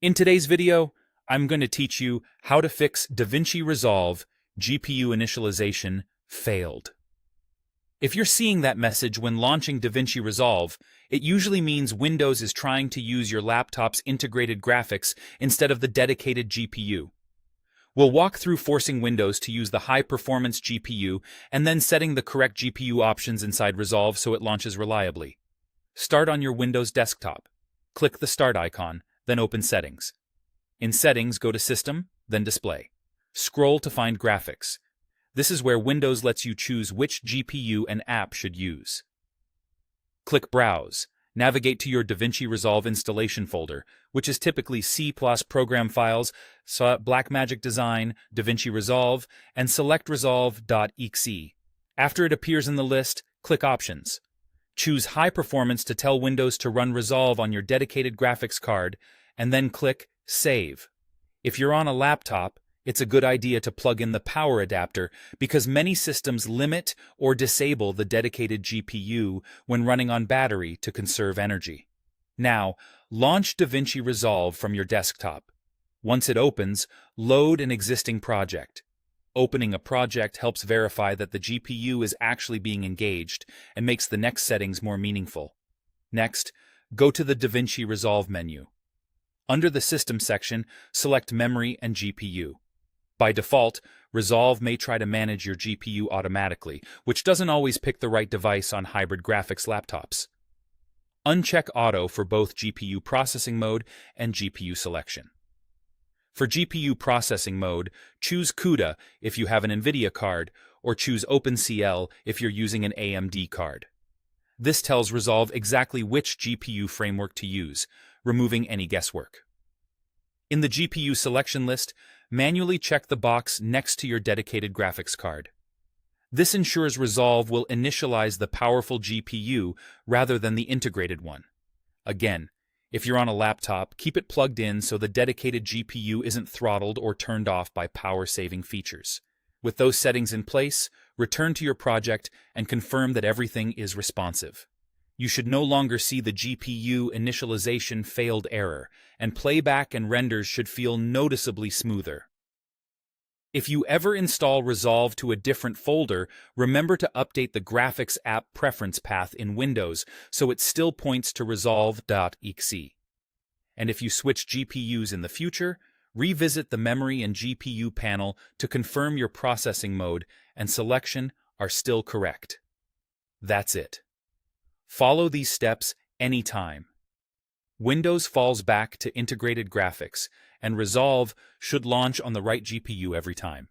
In today's video, I'm going to teach you how to fix Davinci Resolve GPU initialization failed. If you're seeing that message when launching Davinci Resolve, it usually means Windows is trying to use your laptop's integrated graphics instead of the dedicated GPU. We'll walk through forcing Windows to use the high-performance GPU and then setting the correct GPU options inside Resolve so it launches reliably. Start on your Windows desktop. Click the Start icon, then open Settings. In Settings, go to System, then Display. Scroll to find Graphics. This is where Windows lets you choose which GPU an app should use. Click Browse. Navigate to your Davinci Resolve installation folder, which is typically C+ program files, Blackmagic Design, Davinci Resolve, and select resolve.exe. After it appears in the list, click Options. Choose High Performance to tell Windows to run Resolve on your dedicated graphics card, and then click Save. If you're on a laptop, it's a good idea to plug in the power adapter because many systems limit or disable the dedicated GPU when running on battery to conserve energy. Now, launch Davinci Resolve from your desktop. Once it opens, load an existing project. Opening a project helps verify that the GPU is actually being engaged and makes the next settings more meaningful. Next, go to the Davinci Resolve menu. Under the System section, select Memory and GPU. By default, Resolve may try to manage your GPU automatically, which doesn't always pick the right device on hybrid graphics laptops. Uncheck Auto for both GPU processing mode and GPU selection. For GPU processing mode, choose CUDA if you have an NVIDIA card, or choose OpenCL if you're using an AMD card. This tells Resolve exactly which GPU framework to use, removing any guesswork. In the GPU selection list, manually check the box next to your dedicated graphics card. This ensures Resolve will initialize the powerful GPU rather than the integrated one. Again, if you're on a laptop, keep it plugged in so the dedicated GPU isn't throttled or turned off by power-saving features. With those settings in place, return to your project and confirm that everything is responsive. You should no longer see the GPU initialization failed error, and playback and renders should feel noticeably smoother. If you ever install Resolve to a different folder, remember to update the Graphics App Preference path in Windows so it still points to resolve.exe. And if you switch GPUs in the future, revisit the Memory and GPU panel to confirm your processing mode and selection are still correct. That's it. Follow these steps anytime. Windows falls back to integrated graphics, and Resolve should launch on the right GPU every time.